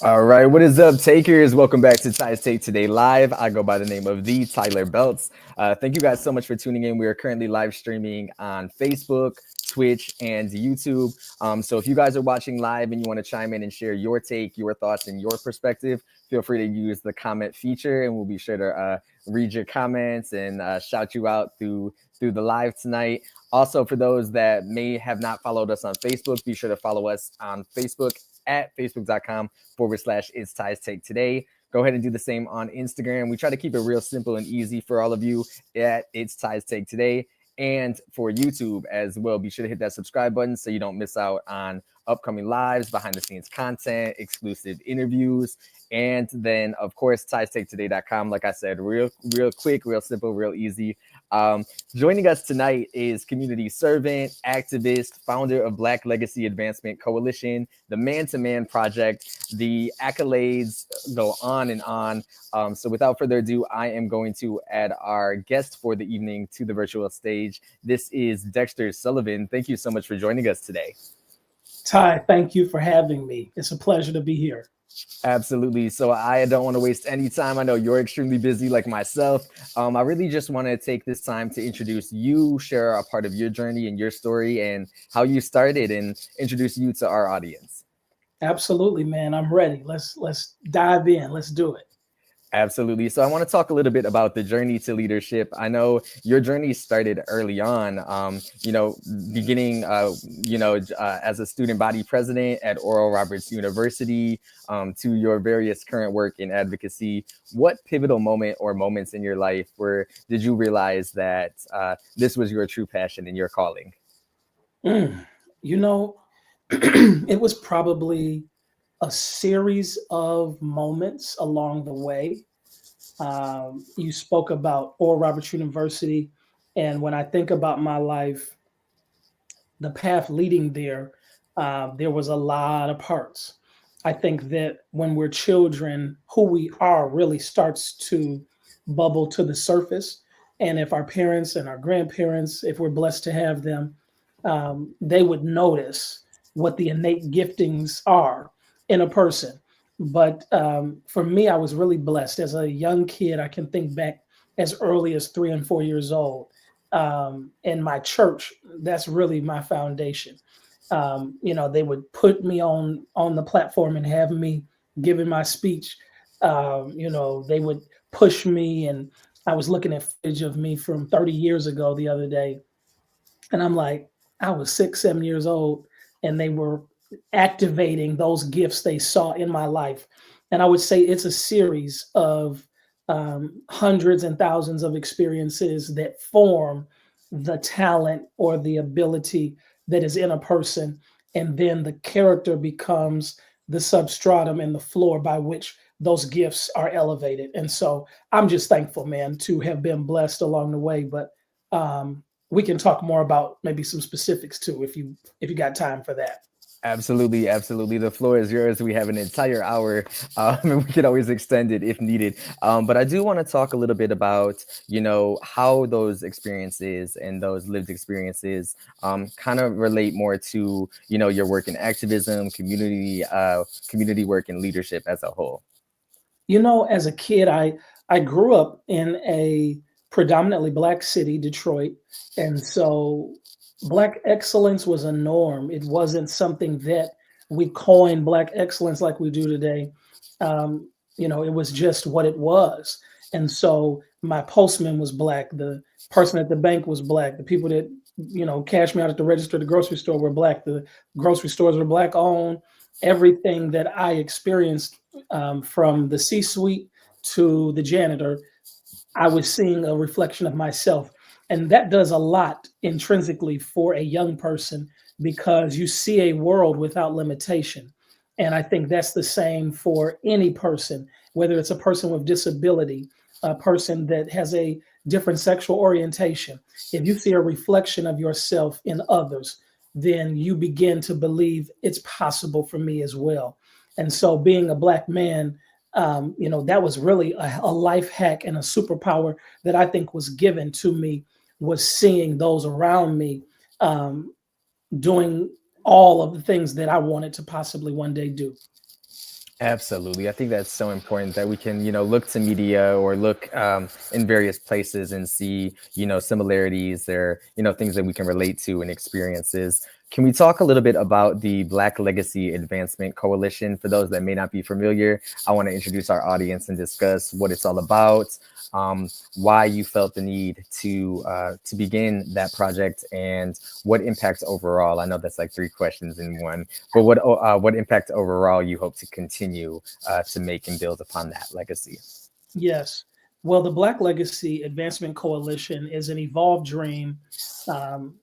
All right, what is up, takers? Welcome back to Ty's Take Today Live. I go by the name of the Tyler Belts. Thank you guys so much for tuning in. We are currently live streaming on Facebook, Twitch, and YouTube. So if you guys are watching live and you want to chime in and share your take, your thoughts, and your perspective, feel free to use the comment feature, and we'll be sure to read your comments and shout you out through the live tonight. Also, for those that may have not followed us on Facebook, be sure to follow us on Facebook at facebook.com/ It's Ty's Take Today. Go ahead and do the same on Instagram. We try to keep it real simple and easy for all of you at It's Ty's Take Today. And for YouTube as well, be sure to hit that subscribe button so you don't miss out on upcoming lives, behind the scenes content, exclusive interviews, and then of course TysTakeToday.com. Like I said, real quick, real simple, real easy. Joining us tonight is community servant, activist, founder of Black Legacy Advancement Coalition, the Man to Man Project. The accolades go on and on. So without further ado, I am going to add our guest for the evening to the virtual stage. This is Dexter Sullivan. Thank you so much for joining us today. Ty, thank you for having me. It's a pleasure to be here. Absolutely. So I don't want to waste any time. I know you're extremely busy like myself. I really just want to take this time to introduce you, share a part of your journey and your story and how you started, and introduce you to our audience. Absolutely, man. I'm ready. Let's dive in. Let's do it. Absolutely. So I want to talk a little bit about the journey to leadership. I know your journey started early on, beginning, as a student body president at Oral Roberts University, to your various current work in advocacy. What pivotal moment or moments in your life where did you realize that this was your true passion and your calling? Mm, you know, it was probably a series of moments along the way. You spoke about Oral Roberts University, and when I think about my life, the path leading there was a lot of parts. I think that when we're children, who we are really starts to bubble to the surface. And if our parents and our grandparents, if we're blessed to have them, they would notice what the innate giftings are in a person. But for me, I was really blessed. As a young kid, I can think back as early as 3 and 4 years old. In my church, that's really my foundation. They would put me on the platform and have me giving my speech. They would push me, and I was looking at footage of me from 30 years ago the other day, and I'm like, I was 6, 7 years old, and they were activating those gifts they saw in my life. And I would say it's a series of hundreds and thousands of experiences that form the talent or the ability that is in a person. And then the character becomes the substratum and the floor by which those gifts are elevated. And so I'm just thankful, man, to have been blessed along the way. But we can talk more about maybe some specifics too, if you got time for that. Absolutely, absolutely. The floor is yours. We have an entire hour, and we can always extend it if needed. But I do want to talk a little bit about, how those experiences and those lived experiences kind of relate more to, your work in activism, community work, and leadership as a whole. As a kid, I grew up in a predominantly Black city, Detroit, and so Black excellence was a norm. It wasn't something that we coined Black excellence like we do today. It was just what it was. And so my postman was Black. The person at the bank was Black. The people that, cashed me out at the register, the grocery store were Black. The grocery stores were Black owned. Everything that I experienced, from the C-suite to the janitor, I was seeing a reflection of myself. And that does a lot intrinsically for a young person because you see a world without limitation. And I think that's the same for any person, whether it's a person with disability, a person that has a different sexual orientation. If you see a reflection of yourself in others, then you begin to believe it's possible for me as well. And so being a Black man, that was really a life hack and a superpower that I think was given to me, was seeing those around me doing all of the things that I wanted to possibly one day do. Absolutely. I think that's so important that we can, look to media or look in various places and see, similarities or, things that we can relate to and experiences. Can we talk a little bit about the Black Legacy Advancement Coalition? For those that may not be familiar, I want to introduce our audience and discuss what it's all about, why you felt the need to begin that project, and what impact overall. I know that's like three questions in one, but what impact overall you hope to continue to make and build upon that legacy? Yes. Well, the Black Legacy Advancement Coalition is an evolved dream. Um,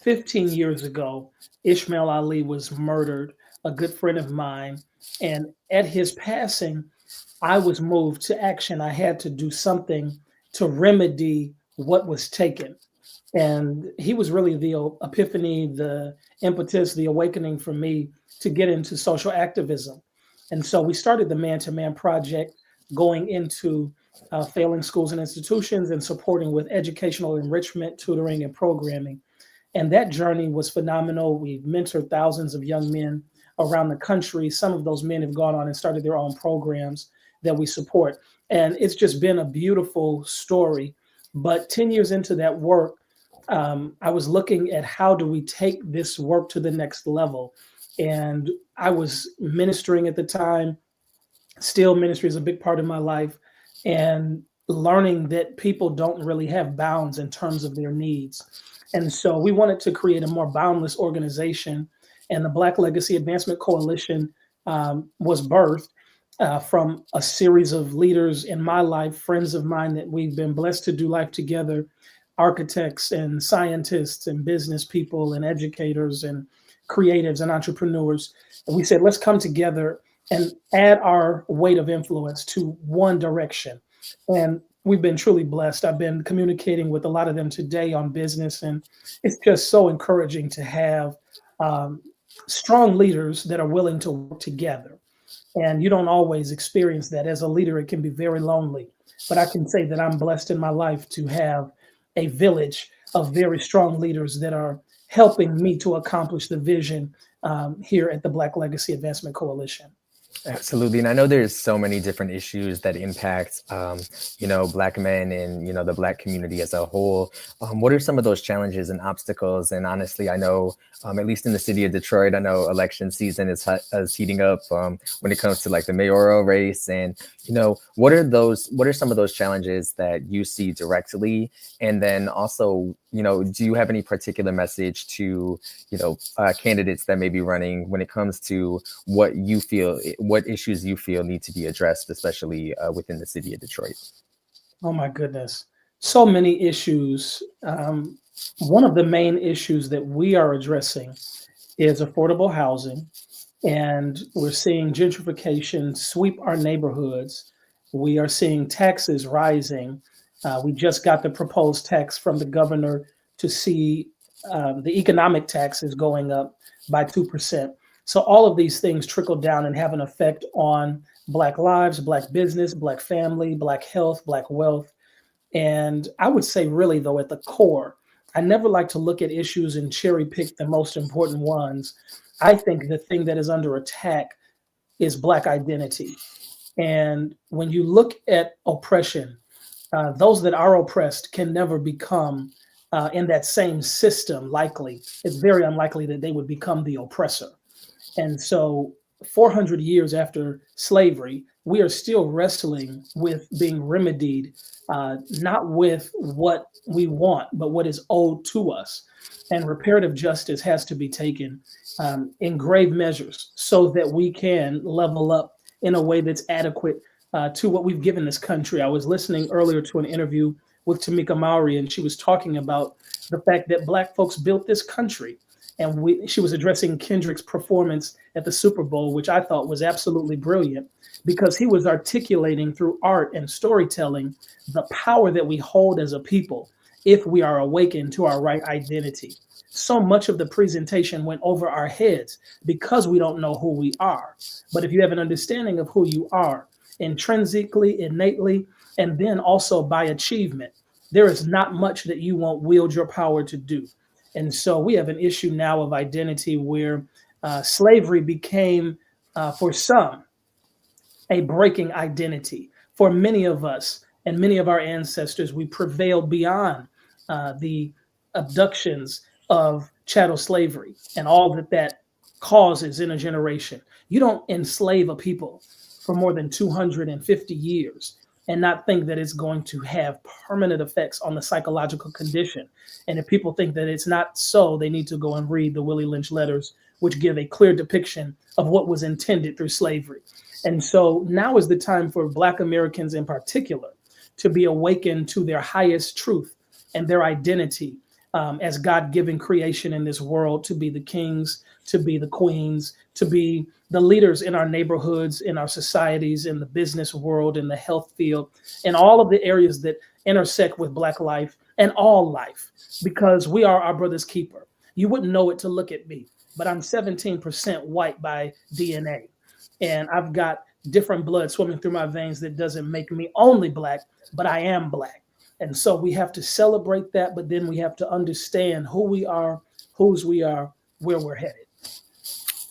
15 years ago, Ishmael Ali was murdered, a good friend of mine. And at his passing, I was moved to action. I had to do something to remedy what was taken. And he was really the epiphany, the impetus, the awakening for me to get into social activism. And so we started the Man to Man Project, going into failing schools and institutions and supporting with educational enrichment, tutoring, and programming. And that journey was phenomenal. We've mentored thousands of young men around the country. Some of those men have gone on and started their own programs that we support. And it's just been a beautiful story. But 10 years into that work, I was looking at how do we take this work to the next level. And I was ministering at the time. Still, ministry is a big part of my life. And learning that people don't really have bounds in terms of their needs. And so we wanted to create a more boundless organization. And the Black Legacy Advancement Coalition was birthed from a series of leaders in my life, friends of mine that we've been blessed to do life together, architects and scientists and business people and educators and creatives and entrepreneurs. And we said, let's come together and add our weight of influence to one direction. And we've been truly blessed. I've been communicating with a lot of them today on business, and it's just so encouraging to have um, strong leaders that are willing to work together. And you don't always experience that. As a leader, it can be very lonely. But I can say that I'm blessed in my life to have a village of very strong leaders that are helping me to accomplish the vision here at the Black Legacy Advancement Coalition. Absolutely. And I know there's so many different issues that impact, Black men and, the Black community as a whole. What are some of those challenges and obstacles? And honestly, I know, at least in the city of Detroit, I know election season is heating up when it comes to like the mayoral race. And, what are some of those challenges that you see directly? And then also, do you have any particular message to, candidates that may be running when it comes to what issues you feel need to be addressed, especially within the city of Detroit? Oh my goodness. So many issues. One of the main issues that we are addressing is affordable housing. And we're seeing gentrification sweep our neighborhoods. We are seeing taxes rising. We just got the proposed tax from the governor to see the economic taxes going up by 2%. So all of these things trickle down and have an effect on Black lives, Black business, Black family, Black health, Black wealth. And I would say, really, though, at the core, I never like to look at issues and cherry pick the most important ones. I think the thing that is under attack is Black identity. And when you look at oppression, those that are oppressed can never become in that same system, likely. It's very unlikely that they would become the oppressor. And so 400 years after slavery, we are still wrestling with being remedied, not with what we want, but what is owed to us. And reparative justice has to be taken in grave measures so that we can level up in a way that's adequate to what we've given this country. I was listening earlier to an interview with Tamika Mowry, and she was talking about the fact that Black folks built this country. And she was addressing Kendrick's performance at the Super Bowl, which I thought was absolutely brilliant because he was articulating through art and storytelling the power that we hold as a people if we are awakened to our right identity. So much of the presentation went over our heads because we don't know who we are. But if you have an understanding of who you are, intrinsically, innately, and then also by achievement, there is not much that you won't wield your power to do. And so we have an issue now of identity where slavery became, for some, a breaking identity. For many of us and many of our ancestors, we prevailed beyond the abductions of chattel slavery and all that that causes in a generation. You don't enslave a people for more than 250 years and not think that it's going to have permanent effects on the psychological condition. And if people think that it's not so, they need to go and read the Willie Lynch letters, which give a clear depiction of what was intended through slavery. And so now is the time for Black Americans in particular to be awakened to their highest truth and their identity as God given creation in this world, to be the kings, to be the queens, to be the leaders in our neighborhoods, in our societies, in the business world, in the health field, in all of the areas that intersect with Black life and all life, because we are our brother's keeper. You wouldn't know it to look at me, but I'm 17% white by DNA. And I've got different blood swimming through my veins that doesn't make me only Black, but I am Black. And so we have to celebrate that, but then we have to understand who we are, whose we are, where we're headed.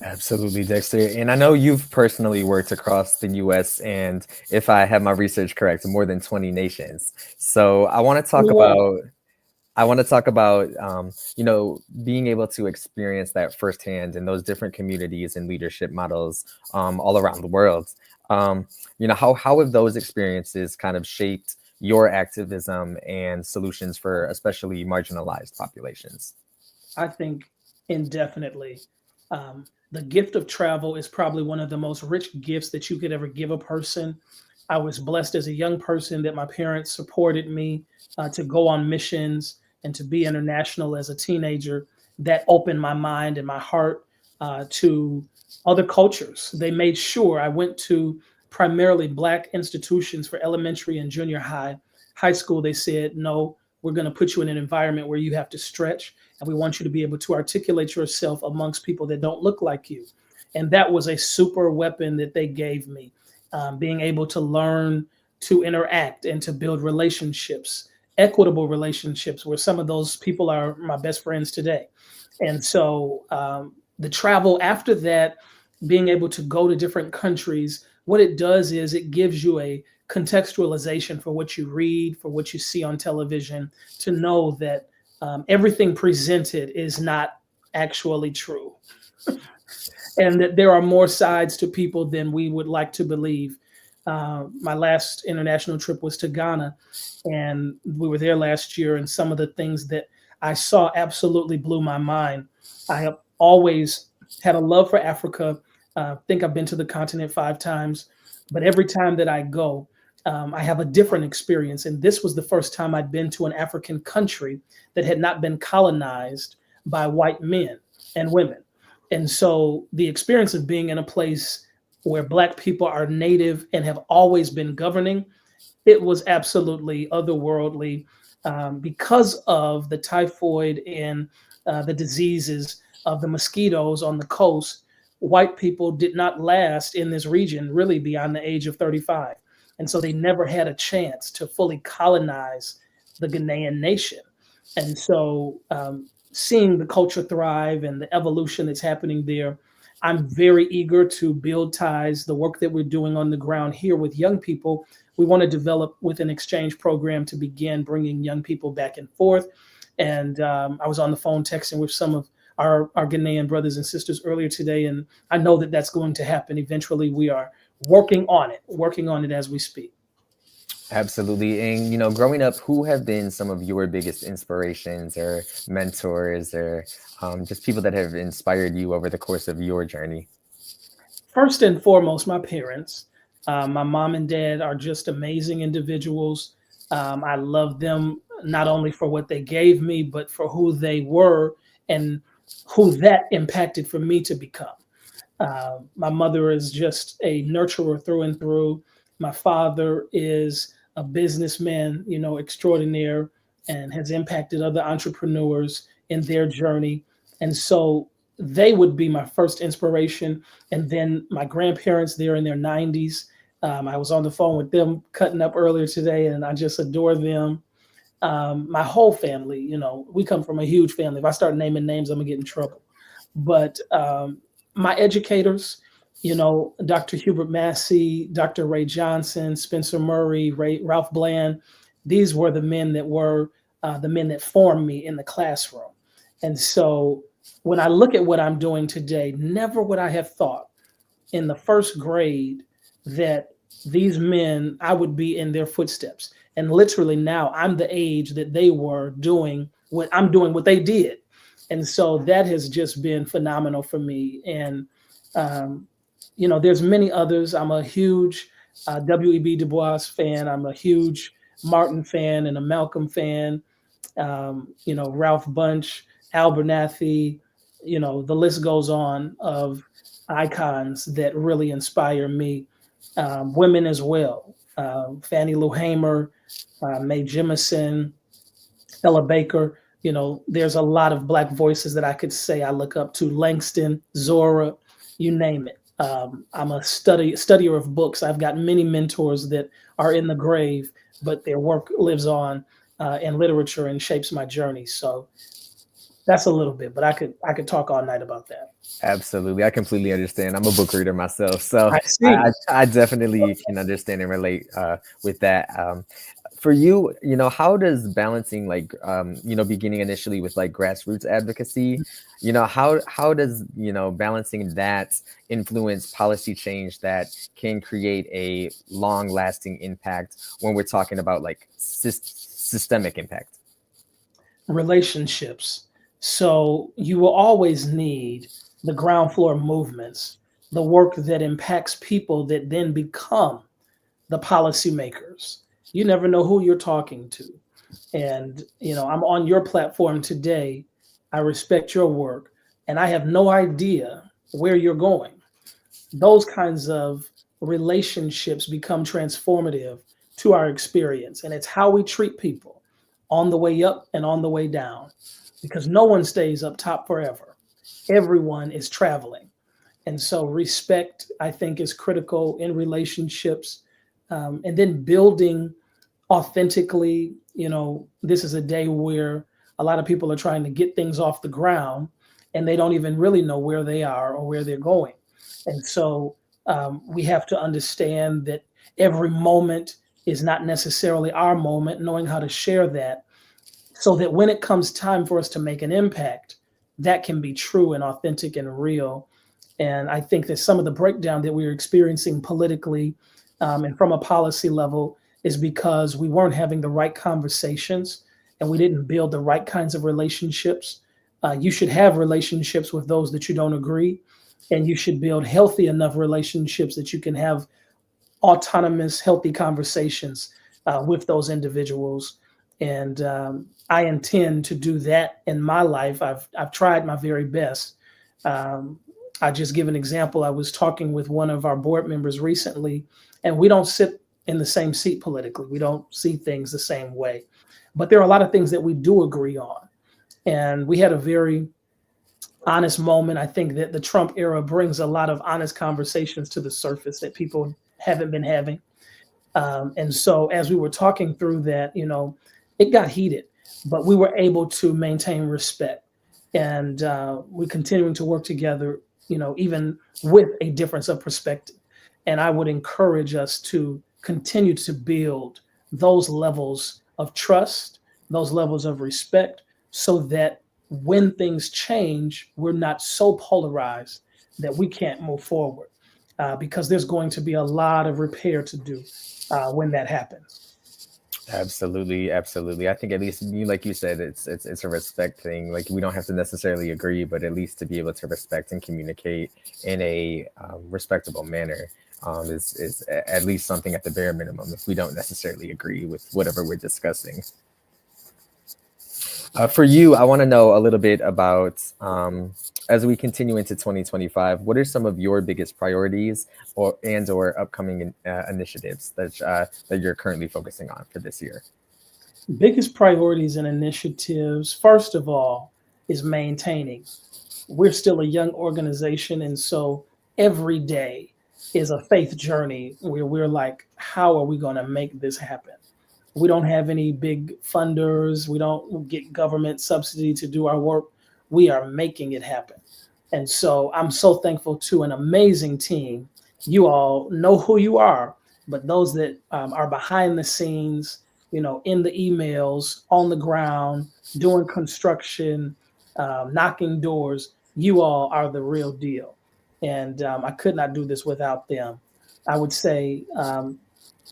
Absolutely, Dexter. And I know you've personally worked across the US and, if I have my research correct, more than 20 nations. So Whoa. I want to talk about, being able to experience that firsthand in those different communities and leadership models all around the world. How have those experiences kind of shaped your activism and solutions for especially marginalized populations? I think indefinitely. The gift of travel is probably one of the most rich gifts that you could ever give a person. I was blessed as a young person that my parents supported me to go on missions and to be international as a teenager. That opened my mind and my heart to other cultures. They made sure I went to primarily Black institutions for elementary and junior high. High school, they said, no, we're going to put you in an environment where you have to stretch, and we want you to be able to articulate yourself amongst people that don't look like you. And that was a super weapon that they gave me, being able to learn to interact and to build relationships, equitable relationships, where some of those people are my best friends today. And so the travel after that, being able to go to different countries, what it does is it gives you a contextualization for what you read, for what you see on television, to know that everything presented is not actually true, and that there are more sides to people than we would like to believe. My last international trip was to Ghana, and we were there last year, and some of the things that I saw absolutely blew my mind. I have always had a love for Africa. I think I've been to the continent 5 times, but every time that I go, I have a different experience. And this was the first time I'd been to an African country that had not been colonized by white men and women. And so the experience of being in a place where Black people are native and have always been governing, it was absolutely otherworldly, because of the typhoid and the diseases of the mosquitoes on the coast. White people did not last in this region really beyond the age of 35. And so they never had a chance to fully colonize the Ghanaian nation. And so seeing the culture thrive and the evolution that's happening there, I'm very eager to build ties. The work that we're doing on the ground here with young people, we want to develop with an exchange program to begin bringing young people back and forth. And I was on the phone texting with some of our Ghanaian brothers and sisters earlier today, and I know that that's going to happen eventually. We are working on it as we speak. Absolutely. And, growing up, who have been some of your biggest inspirations or mentors or just people that have inspired you over the course of your journey? First and foremost, my parents. My mom and dad are just amazing individuals. I love them not only for what they gave me, but for who they were and who that impacted for me to become. My mother is just a nurturer through and through. My father is a businessman, extraordinaire, and has impacted other entrepreneurs in their journey. And so they would be my first inspiration. And then my grandparents, they're in their 90s. I was on the phone with them cutting up earlier today, and I just adore them. My whole family, we come from a huge family. If I start naming names, I'm gonna get in trouble. But my educators, Dr. Hubert Massey, Dr. Ray Johnson, Spencer Murray, Ralph Bland. These were the men that formed me in the classroom. And so when I look at what I'm doing today, never would I have thought in the first grade that these men, I would be in their footsteps. And literally now I'm the age that they were doing what I'm doing, what they did. And so that has just been phenomenal for me. And, there's many others. I'm a huge W.E.B. Du Bois fan. I'm a huge Martin fan and a Malcolm fan. Ralph Bunche, Abernathy, the list goes on of icons that really inspire me. Women as well. Fannie Lou Hamer, Mae Jemison, Ella Baker. There's a lot of Black voices that I could say I look up to. Langston, Zora, you name it. I'm a studier of books. I've got many mentors that are in the grave, but their work lives on in literature and shapes my journey. So that's a little bit, but I could talk all night about that. Absolutely. I completely understand. I'm a book reader myself, so I see. I definitely can understand and relate with that. For you, how does balancing beginning initially with like grassroots advocacy, how does, balancing that influence policy change that can create a long lasting impact when we're talking about like systemic impact? Relationships. So you will always need the ground floor movements, the work that impacts people that then become the policymakers. You never know who you're talking to. And, I'm on your platform today. I respect your work and I have no idea where you're going. Those kinds of relationships become transformative to our experience. And it's how we treat people on the way up and on the way down, because no one stays up top forever. Everyone is traveling. And so respect, I think, is critical in relationships. And then building authentically. This is a day where a lot of people are trying to get things off the ground and they don't even really know where they are or where they're going. And so we have to understand that every moment is not necessarily our moment, knowing how to share that so that when it comes time for us to make an impact, that can be true and authentic and real. And I think that some of the breakdown that we're experiencing politically and from a policy level is because we weren't having the right conversations and we didn't build the right kinds of relationships. You should have relationships with those that you don't agree, and you should build healthy enough relationships that you can have autonomous, healthy conversations with those individuals. And I intend to do that in my life. I've tried my very best. I just give an example. I was talking with one of our board members recently, and we don't sit in the same seat politically. We don't see things the same way. But there are a lot of things that we do agree on. And we had a very honest moment. I think that the Trump era brings a lot of honest conversations to the surface that people haven't been having. And so as we were talking through that, it got heated, but we were able to maintain respect. And we're continuing to work together, even with a difference of perspective. And I would encourage us to continue to build those levels of trust, those levels of respect, so that when things change, we're not so polarized that we can't move forward, because there's going to be a lot of repair to do when that happens. Absolutely, absolutely. I think at least like you said, it's a respect thing. Like we don't have to necessarily agree, but at least to be able to respect and communicate in a respectable manner is at least something at the bare minimum. If we don't necessarily agree with whatever we're discussing. For you, I want to know a little bit about, as we continue into 2025, what are some of your biggest priorities or upcoming initiatives that you're currently focusing on for this year? Biggest priorities and initiatives, first of all, is maintaining. We're still a young organization, and so every day is a faith journey where we're like, how are we going to make this happen? We don't have any big funders. We don't get government subsidy to do our work. We are making it happen. And so I'm so thankful to an amazing team. You all know who you are, but those that are behind the scenes, in the emails, on the ground, doing construction, knocking doors, you all are the real deal. And I could not do this without them. I would say,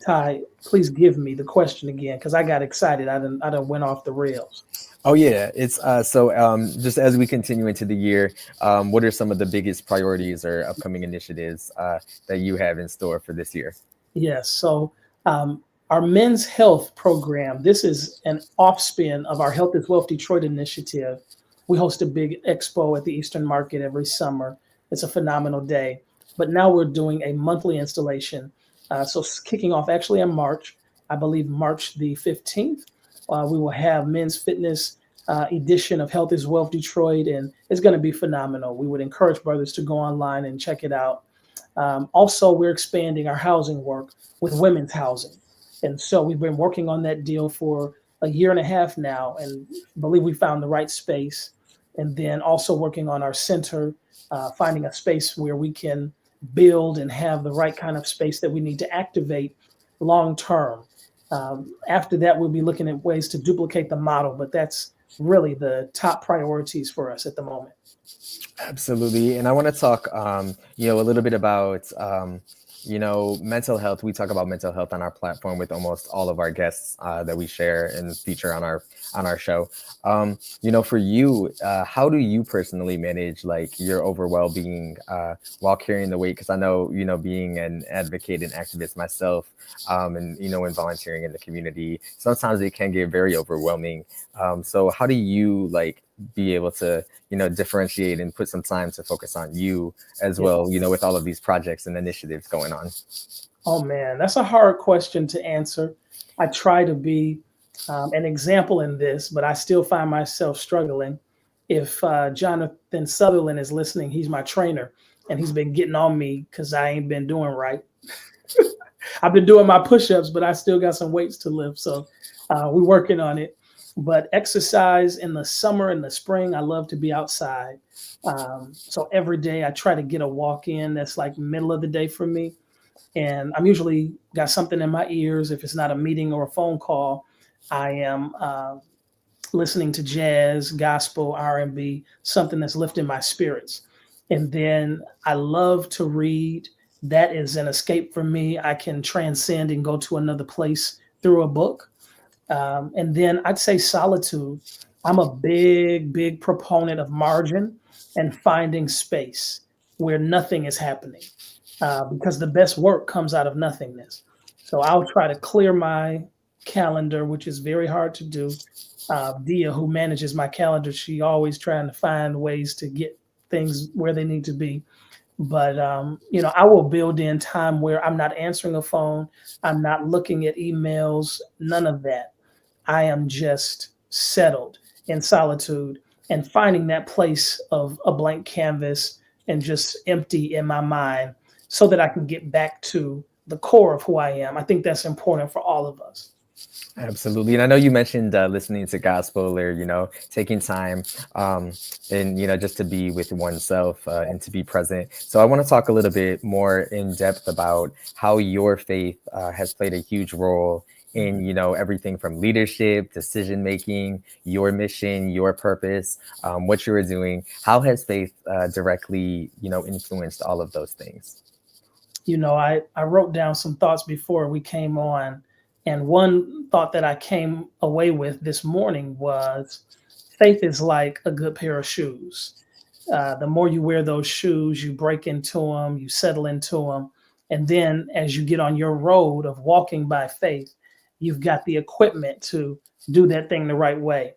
Ty, please give me the question again because I got excited. I done went off the rails. Oh yeah, it's just as we continue into the year, what are some of the biggest priorities or upcoming initiatives that you have in store for this year? Yes. So our men's health program, this is an offspin of our Health is Wealth Detroit initiative. We host a big expo at the Eastern Market every summer. It's a phenomenal day. But now we're doing a monthly installation. So kicking off actually in March, I believe March the 15th, we will have men's fitness edition of Health is Wealth Detroit, and it's going to be phenomenal. We would encourage brothers to go online and check it out. Also, we're expanding our housing work with women's housing. And so we've been working on that deal for a year and a half now and believe we found the right space. And then also working on our center, finding a space where we can build and have the right kind of space that we need to activate long term. After that, we'll be looking at ways to duplicate the model, but that's really the top priorities for us at the moment. Absolutely. And I want to talk, a little bit about, mental health. We talk about mental health on our platform with almost all of our guests that we share and feature on our show. For you, how do you personally manage like your overall well-being while carrying the weight? Because I know, being an advocate and activist myself, and in volunteering in the community, sometimes it can get very overwhelming. So how do you like be able to differentiate and put some time to focus on you as well, with all of these projects and initiatives going on? Oh man, that's a hard question to answer. I try to be an example in this, but I still find myself struggling. If Jonathan Sutherland is listening, he's my trainer, and he's been getting on me because I ain't been doing right. I've been doing my push-ups, but I still got some weights to lift. So we're working on it. But exercise in the summer and the spring, I love to be outside. So every day I try to get a walk in that's like middle of the day for me. And I'm usually got something in my ears. If it's not a meeting or a phone call, I am listening to jazz, gospel, R&B, something that's lifting my spirits. And then I love to read. That is an escape for me. I can transcend and go to another place through a book. And then I'd say solitude. I'm a big proponent of margin and finding space where nothing is happening, because the best work comes out of nothingness. So I'll try to clear my calendar, which is very hard to do. Dia, who manages my calendar, she always trying to find ways to get things where they need to be. But I will build in time where I'm not answering a phone, I'm not looking at emails, none of that. I am just settled in solitude and finding that place of a blank canvas and just empty in my mind so that I can get back to the core of who I am. I think that's important for all of us. Absolutely. And I know you mentioned listening to gospel or, taking time and, just to be with oneself and to be present. So I want to talk a little bit more in depth about how your faith has played a huge role in, everything from leadership, decision making, your mission, your purpose, what you were doing. How has faith directly, influenced all of those things? I wrote down some thoughts before we came on. And one thought that I came away with this morning was faith is like a good pair of shoes. The more you wear those shoes, you break into them, you settle into them. And then as you get on your road of walking by faith, you've got the equipment to do that thing the right way.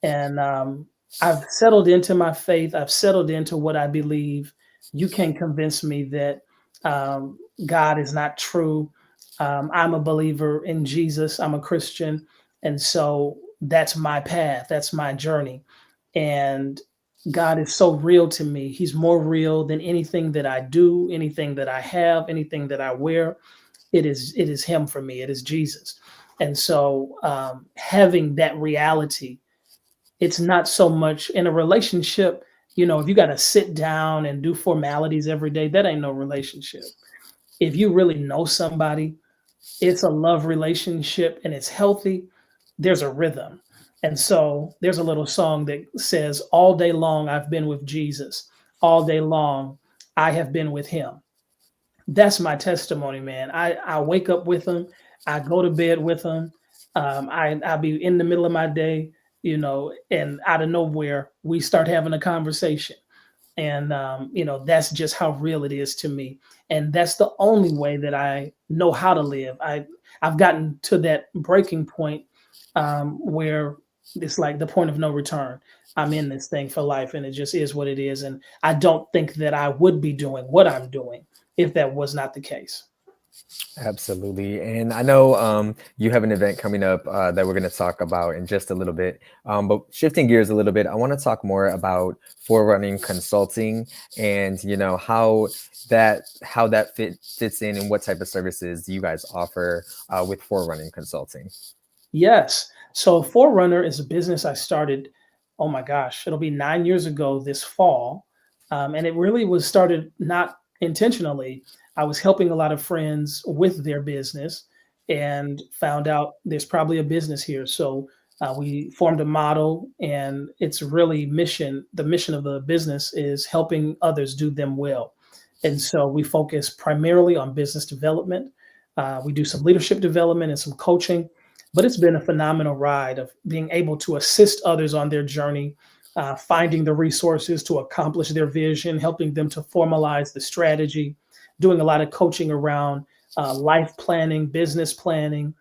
And I've settled into my faith. I've settled into what I believe. You can't convince me that God is not true. I'm a believer in Jesus. I'm a Christian. And so that's my path. That's my journey. And God is so real to me. He's more real than anything that I do, anything that I have, anything that I wear. It is him for me. It is Jesus. And so having that reality, it's not so much in a relationship. If you got to sit down and do formalities every day, that ain't no relationship. If you really know somebody, it's a love relationship and it's healthy. There's a rhythm. And so there's a little song that says, all day long, I've been with Jesus. All day long, I have been with him. That's my testimony, man. I wake up with him. I go to bed with him. I'll be in the middle of my day, and out of nowhere, we start having a conversation. And that's just how real it is to me. And that's the only way that I know how to live. I've gotten to that breaking point, where it's like the point of no return. I'm in this thing for life, and it just is what it is. And I don't think that I would be doing what I'm doing if that was not the case. Absolutely. And I know you have an event coming up that we're going to talk about in just a little bit. But shifting gears a little bit, I want to talk more about Forerunner Consulting and, how that fits in and what type of services you guys offer with Forerunner Consulting. Yes. So Forerunner is a business I started, oh my gosh, it'll be 9 years ago this fall. And it really was started not intentionally. I was helping a lot of friends with their business and found out there's probably a business here. So we formed a model, and it's really the mission of the business is helping others do them well. And so we focus primarily on business development. We do some leadership development and some coaching, but it's been a phenomenal ride of being able to assist others on their journey, finding the resources to accomplish their vision, helping them to formalize the strategy, doing a lot of coaching around life planning, business planning,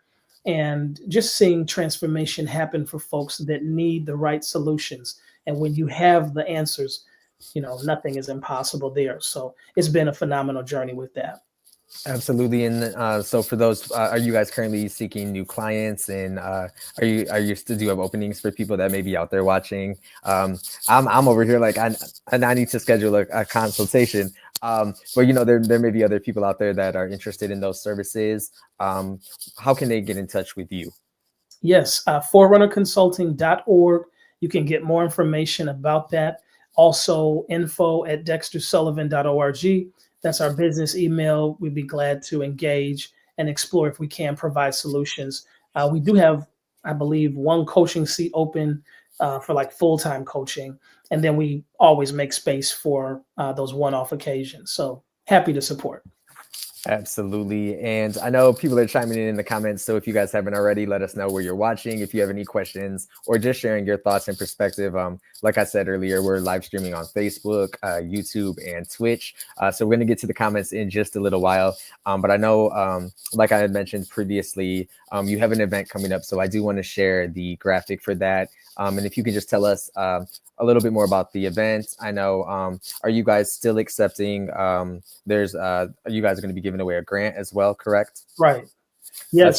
and just seeing transformation happen for folks that need the right solutions. And when you have the answers, nothing is impossible there. So it's been a phenomenal journey with that. Absolutely. And so for those, are you guys currently seeking new clients, and are you still, do you have openings for people that may be out there watching? I'm over here like I need to schedule a consultation. But there may be other people out there that are interested in those services. How can they get in touch with you? Yes, forerunnerconsulting.org. You can get more information about that. Also, info@dextersullivan.org. That's our business email. We'd be glad to engage and explore if we can provide solutions. We do have, I believe, one coaching seat open for like full-time coaching. And then we always make space for those one-off occasions. So happy to support. Absolutely. And I know people are chiming in the comments. So if you guys haven't already, let us know where you're watching. If you have any questions or just sharing your thoughts and perspective. Like I said earlier, we're live streaming on Facebook, YouTube, and Twitch. So we're going to get to the comments in just a little while. But I know, like I had mentioned previously, you have an event coming up. So I do want to share the graphic for that. And if you can just tell us a little bit more about the event. I know, are you guys still accepting, are you guys going to be giving away a grant as well, correct? Right. Yeah.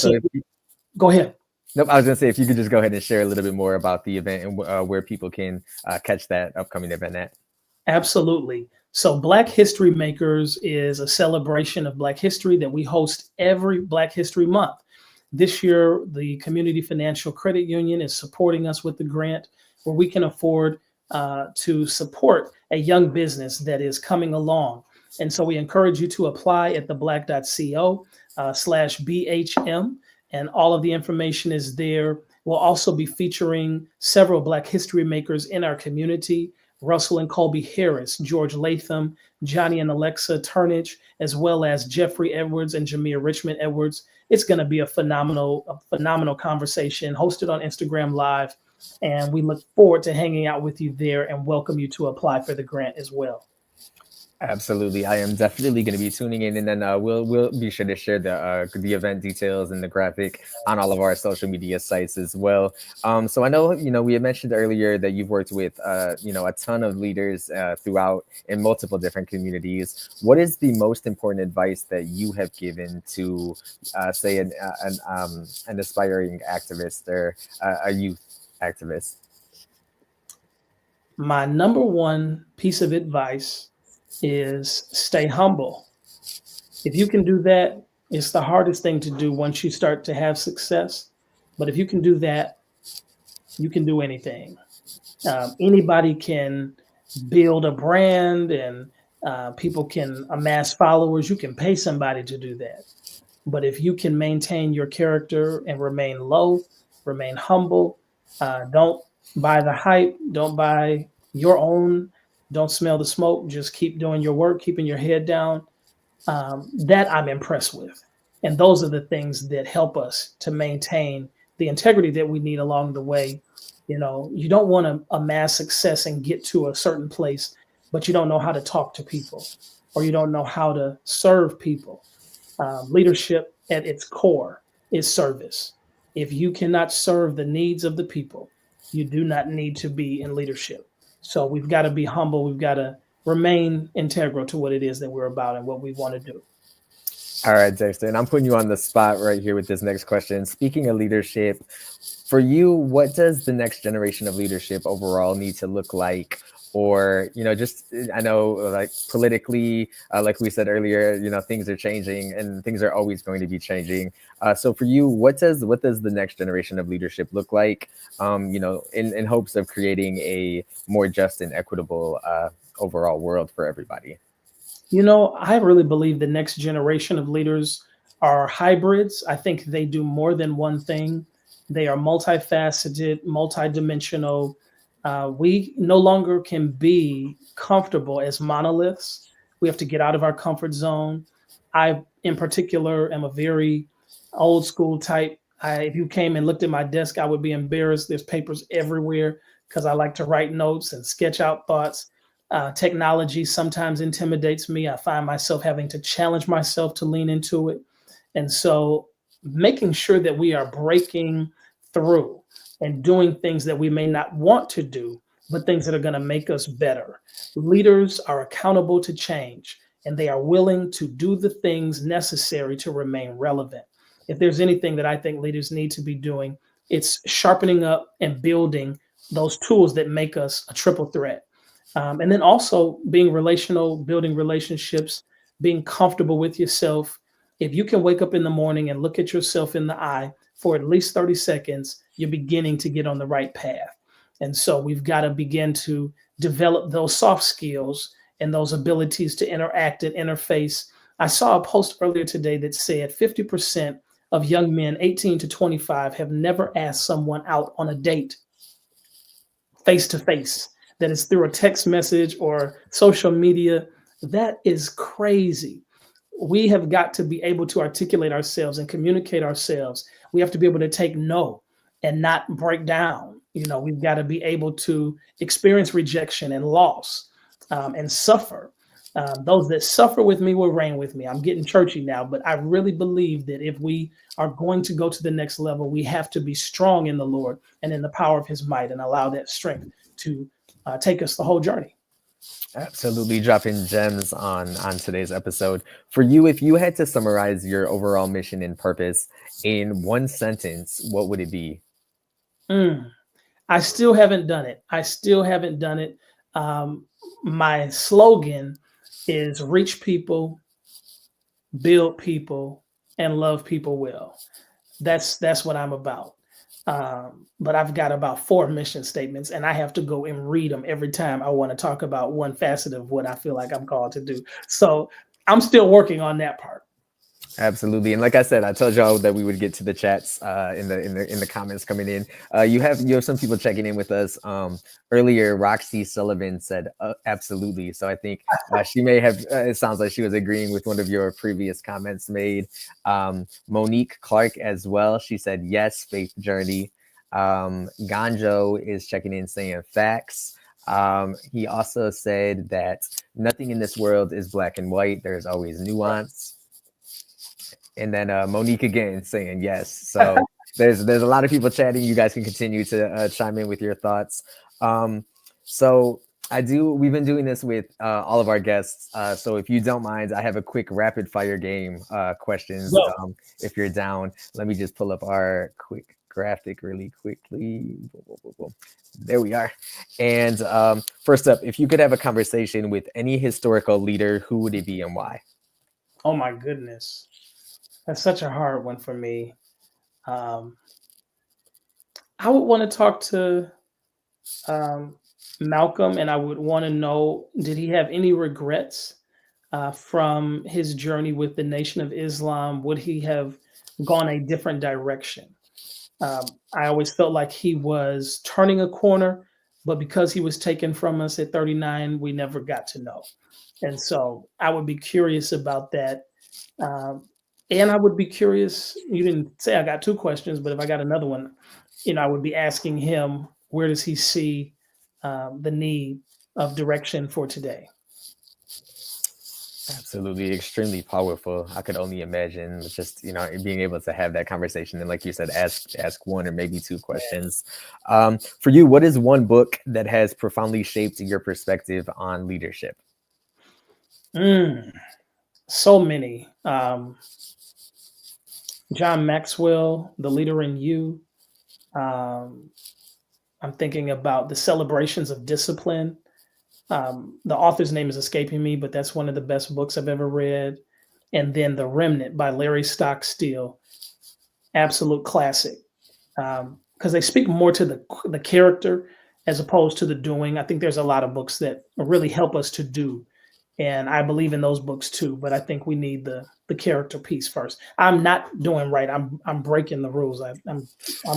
Go ahead. Nope, I was going to say, if you could just go ahead and share a little bit more about the event and where people can catch that upcoming event at. Absolutely. So Black History Makers is a celebration of Black history that we host every Black History Month. This year, the Community Financial Credit Union is supporting us with the grant where we can afford to support a young business that is coming along. And so we encourage you to apply at theblack.co/BHM, and all of the information is there. We'll also be featuring several Black history makers in our community: Russell and Colby Harris, George Latham, Johnny and Alexa Turnage, as well as Jeffrey Edwards and Jameer Richmond Edwards. It's going to be a phenomenal conversation hosted on Instagram Live. And we look forward to hanging out with you there and welcome you to apply for the grant as well. Absolutely. I am definitely going to be tuning in, and then we'll be sure to share the event details and the graphic on all of our social media sites as well. So I know, we had mentioned earlier that you've worked with, a ton of leaders throughout in multiple different communities. What is the most important advice that you have given to, say, an aspiring activist or a youth activist? My number one piece of advice is stay humble. If you can do that, it's the hardest thing to do once you start to have success. But if you can do that, you can do anything. Anybody can build a brand and people can amass followers. You can pay somebody to do that. But if you can maintain your character and remain low, remain humble, don't buy the hype, don't buy your own, don't smell the smoke, just keep doing your work, keeping your head down. That I'm impressed with. And those are the things that help us to maintain the integrity that we need along the way. You know, you don't want to amass success and get to a certain place, but you don't know how to talk to people or you don't know how to serve people. Leadership at its core is service. If you cannot serve the needs of the people, you do not need to be in leadership. So we've got to be humble. We've got to remain integral to what it is that we're about and what we want to do. All right, Dexter, and I'm putting you on the spot right here with this next question. Speaking of leadership, for you, what does the next generation of leadership overall need to look like? Or, just I know like politically, like we said earlier, things are changing and things are always going to be changing. So for you, what does the next generation of leadership look like? In hopes of creating a more just and equitable overall world for everybody. You know, I really believe the next generation of leaders are hybrids. I think they do more than one thing. They are multifaceted, multidimensional. We no longer can be comfortable as monoliths. We have to get out of our comfort zone. I, in particular, am a very old school type. If you came and looked at my desk, I would be embarrassed. There's papers everywhere because I like to write notes and sketch out thoughts. Technology sometimes intimidates me. I find myself having to challenge myself to lean into it. And so, making sure that we are breaking through and doing things that we may not want to do, but things that are going to make us better. Leaders are accountable to change and they are willing to do the things necessary to remain relevant. If there's anything that I think leaders need to be doing, it's sharpening up and building those tools that make us a triple threat. And then also being relational, building relationships, being comfortable with yourself. If you can wake up in the morning and look at yourself in the eye for at least 30 seconds, you're beginning to get on the right path. And so we've got to begin to develop those soft skills and those abilities to interact and interface. I saw a post earlier today that said 50% of young men 18 to 25 have never asked someone out on a date face to face, that is through a text message or social media. That is crazy. We have got to be able to articulate ourselves and communicate ourselves. We have to be able to take no and not break down. You know, we've got to be able to experience rejection and loss and suffer. Those that suffer with me will reign with me. I'm getting churchy now, but I really believe that if we are going to go to the next level, we have to be strong in the Lord and in the power of his might and allow that strength to take us the whole journey. Absolutely dropping gems on today's episode. For you, if you had to summarize your overall mission and purpose in one sentence, what would it be? Mm. I still haven't done it. I still haven't done it. My slogan is reach people, build people, and love people well. That's what I'm about. But I've got about four mission statements, and I have to go and read them every time I want to talk about one facet of what I feel like I'm called to do. So I'm still working on that part. Absolutely, and like I said, I told y'all that we would get to the chats in the comments coming in. You have some people checking in with us. Earlier, Roxy Sullivan said absolutely. So I think she may have. It sounds like she was agreeing with one of your previous comments made. Monique Clark as well. She said yes, faith journey. Ganjo is checking in saying facts. He also said that nothing in this world is black and white. There's always nuance. And then Monique again saying yes. So there's a lot of people chatting. You guys can continue to chime in with your thoughts. So we've been doing this with all of our guests. So if you don't mind, I have a quick rapid fire game questions. If you're down, let me just pull up our quick graphic really quickly. There we are. And first up, if you could have a conversation with any historical leader, who would it be and why? Oh my goodness. That's such a hard one for me. I would want to talk to Malcolm, and I would want to know, did he have any regrets from his journey with the Nation of Islam? Would he have gone a different direction? I always felt like he was turning a corner, but because he was taken from us at 39, we never got to know. And so I would be curious about that. Um, and I would be curious, you didn't say I got two questions, but if I got another one, I would be asking him, where does he see the need of direction for today? Absolutely, extremely powerful. I could only imagine just being able to have that conversation and, like you said, ask one or maybe two questions. For you, what is one book that has profoundly shaped your perspective on leadership? So many. John Maxwell, The Leader in You. Um, I'm thinking about The Celebrations of Discipline. The author's name is escaping me, but that's one of the best books I've ever read. And then The Remnant by Larry Stockstill, absolute classic. Because they speak more to the character as opposed to the doing. I think there's a lot of books that really help us to do, and I believe in those books too. But I think we need the character piece first. I'm not doing right. I'm breaking the rules. I'm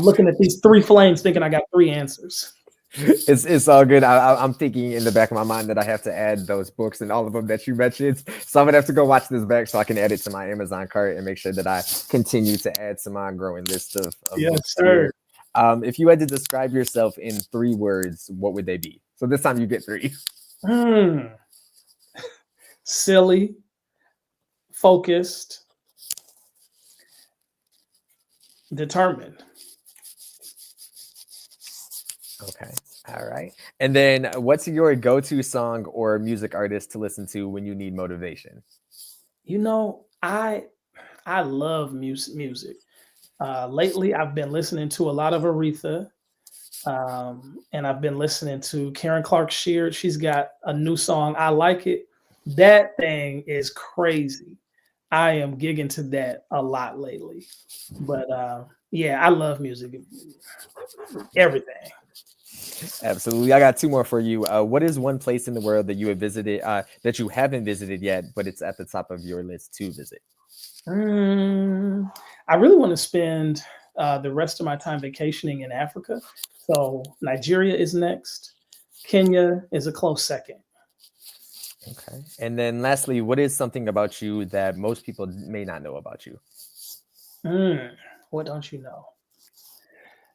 looking at these three flames, thinking I got three answers. It's all good. I'm thinking in the back of my mind that I have to add those books and all of them that you mentioned. So I'm gonna have to go watch this back so I can add it to my Amazon cart and make sure that I continue to add to my growing list of Yes, books sir. here. If you had to describe yourself in 3 words, what would they be? So this time you get 3. Silly, focused, determined. Okay. All right. And then what's your go-to song or music artist to listen to when you need motivation? I love music. Lately, I've been listening to a lot of Aretha, and I've been listening to Karen Clark Sheard. She's got a new song. I like it. That thing is crazy. I am gigging to that a lot lately. But yeah, I love music. Everything. Absolutely. I got 2 more for you. What is one place in the world that you have visited that you haven't visited yet, but it's at the top of your list to visit? I really want to spend the rest of my time vacationing in Africa. So Nigeria is next. Kenya is a close second. Okay. And then lastly, what is something about you that most people may not know about you? What don't you know?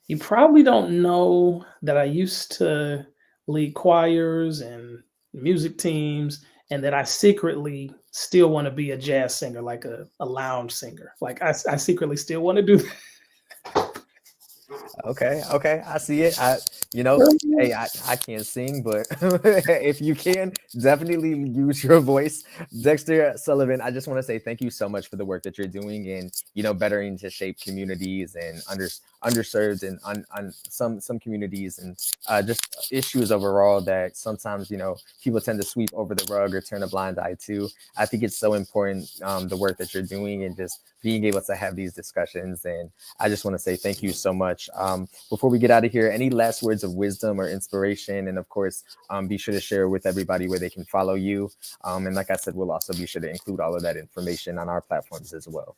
You probably don't know that I used to lead choirs and music teams, and that I secretly still want to be a jazz singer, like a lounge singer. Like I secretly still want to do Okay, I see it. that. Hey, I can't sing, but if you can, definitely use your voice. Dexter Sullivan, I just want to say thank you so much for the work that you're doing and bettering to shape communities and underserved and on some communities and just issues overall that sometimes people tend to sweep over the rug or turn a blind eye to. I think it's so important, the work that you're doing and just being able to have these discussions. And I just want to say thank you so much. Before we get out of here, any last words of wisdom or inspiration? And of course, be sure to share with everybody where they can follow you. And like I said, we'll also be sure to include all of that information on our platforms as well.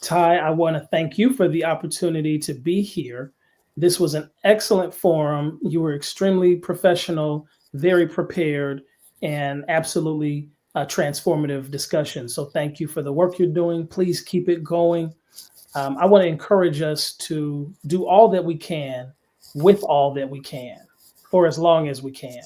Ty, I want to thank you for the opportunity to be here. This was an excellent forum. You were extremely professional, very prepared, and absolutely a transformative discussion. So thank you for the work you're doing. Please keep it going. I want to encourage us to do all that we can with all that we can for as long as we can,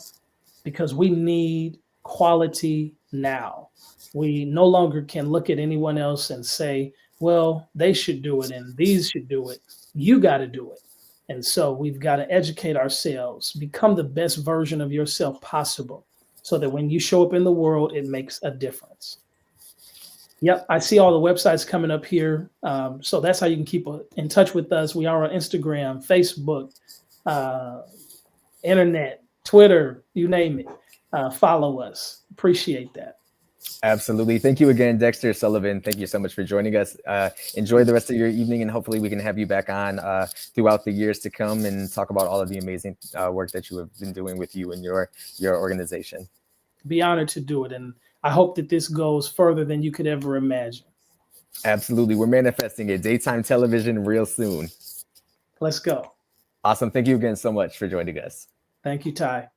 because we need quality now. We no longer can look at anyone else and say, well, they should do it and these should do it. You got to do it. And so we've got to educate ourselves, become the best version of yourself possible, so that when you show up in the world, it makes a difference. Yep, I see all the websites coming up here. So that's how you can keep in touch with us. We are on Instagram, Facebook, internet, Twitter, you name it. Follow us. Appreciate that. Absolutely. Thank you again, Dexter Sullivan. Thank you so much for joining us. Enjoy the rest of your evening, and hopefully we can have you back on throughout the years to come and talk about all of the amazing work that you have been doing with you and your organization. Be honored to do it. And I hope that this goes further than you could ever imagine. Absolutely. We're manifesting it. Daytime television real soon. Let's go. Awesome. Thank you again so much for joining us. Thank you, Ty.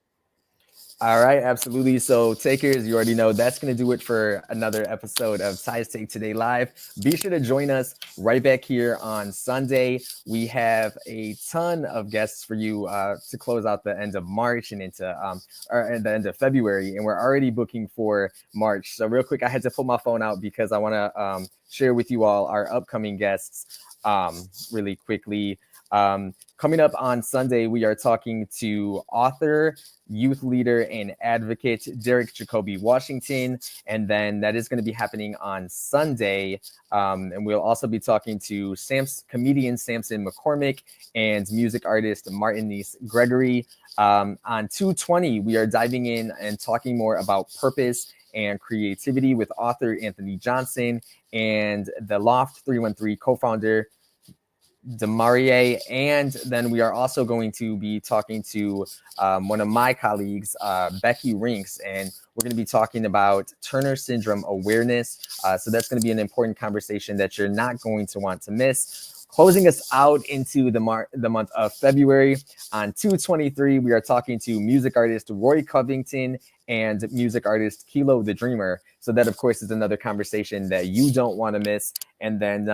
All right, absolutely. So, takers, you already know that's going to do it for another episode of Ty's Take Today Live. Be sure to join us right back here on Sunday. We have a ton of guests for you to close out the end of March and into or at the end of February, and we're already booking for March. So, real quick, I had to pull my phone out because I want to share with you all our upcoming guests really quickly. Coming up on Sunday, we are talking to author, youth leader, and advocate Derrick Jakolby Washington. And then that is going to be happening on Sunday. And we'll also be talking to comedian Samson McCormick and music artist Martinez Gregory. On 220, we are diving in and talking more about purpose and creativity with author Anthony Johnson and the Loft 313 co-founder Demarie. And then we are also going to be talking to one of my colleagues, Becky Rinks, and we're going to be talking about Turner syndrome awareness. So that's going to be an important conversation that you're not going to want to miss. Closing us out into the month of February on 2/23, we are talking to music artist Roy Covington and music artist Kilo the Dreamer. So that, of course, is another conversation that you don't want to miss. And then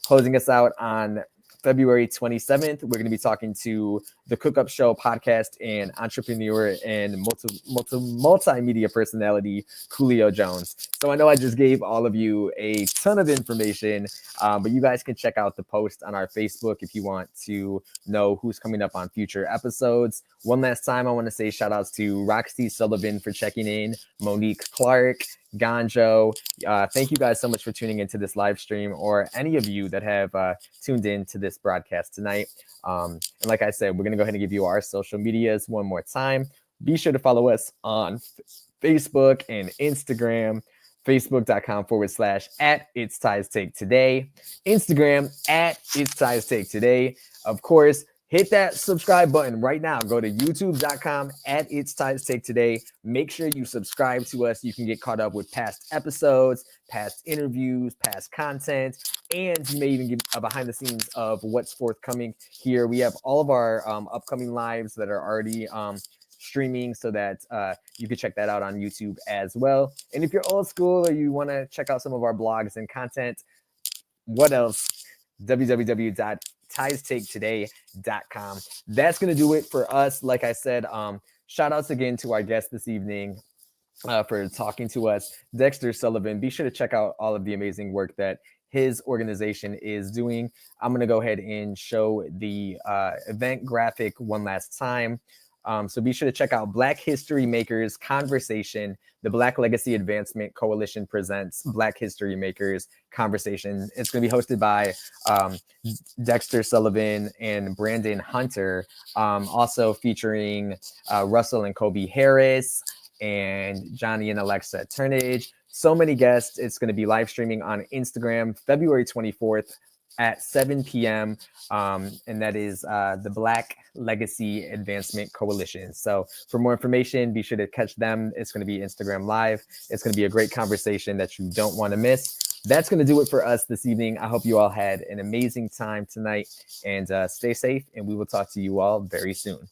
closing us out on February 27th, we're going to be talking to the Cook Up Show podcast and entrepreneur and multimedia personality, Coolio Jones. So I know I just gave all of you a ton of information, but you guys can check out the post on our Facebook if you want to know who's coming up on future episodes. One last time, I want to say shout outs to Roxy Sullivan for checking in, Monique Clark, Ganjo. Thank you guys so much for tuning into this live stream, or any of you that have tuned in to this broadcast tonight. And like I said, we're going to go ahead and give you our social medias one more time. Be sure to follow us on Facebook and Instagram, facebook.com/@It's Ty's Take Today, Instagram @It's Ty's Take Today. Of course, hit that subscribe button right now. Go to youtube.com/It's Ty's Take Today. Make sure you subscribe to us. You can get caught up with past episodes, past interviews, past content, and you may even get behind the scenes of what's forthcoming here. We have all of our upcoming lives that are already streaming, so that you can check that out on YouTube as well. And if you're old school or you want to check out some of our blogs and content, what else? www.tyestaketoday.com. That's going to do it for us. Like I said, shout outs again to our guest this evening for talking to us, Dexter Sullivan. Be sure to check out all of the amazing work that his organization is doing. I'm going to go ahead and show the event graphic one last time. So be sure to check out Black History Makers Conversation. The Black Legacy Advancement Coalition presents Black History Makers Conversation. It's going to be hosted by Dexter Sullivan and Brandon Hunter, also featuring Russell and Kobe Harris and Johnny and Alexa Turnage. So many guests. It's going to be live streaming on Instagram, February 24th at 7 p.m. And that is the Black Legacy Advancement Coalition. So for more information, be sure to catch them. It's going to be Instagram Live. It's going to be a great conversation that you don't want to miss. That's going to do it for us this evening. I hope you all had an amazing time tonight, and stay safe, and we will talk to you all very soon.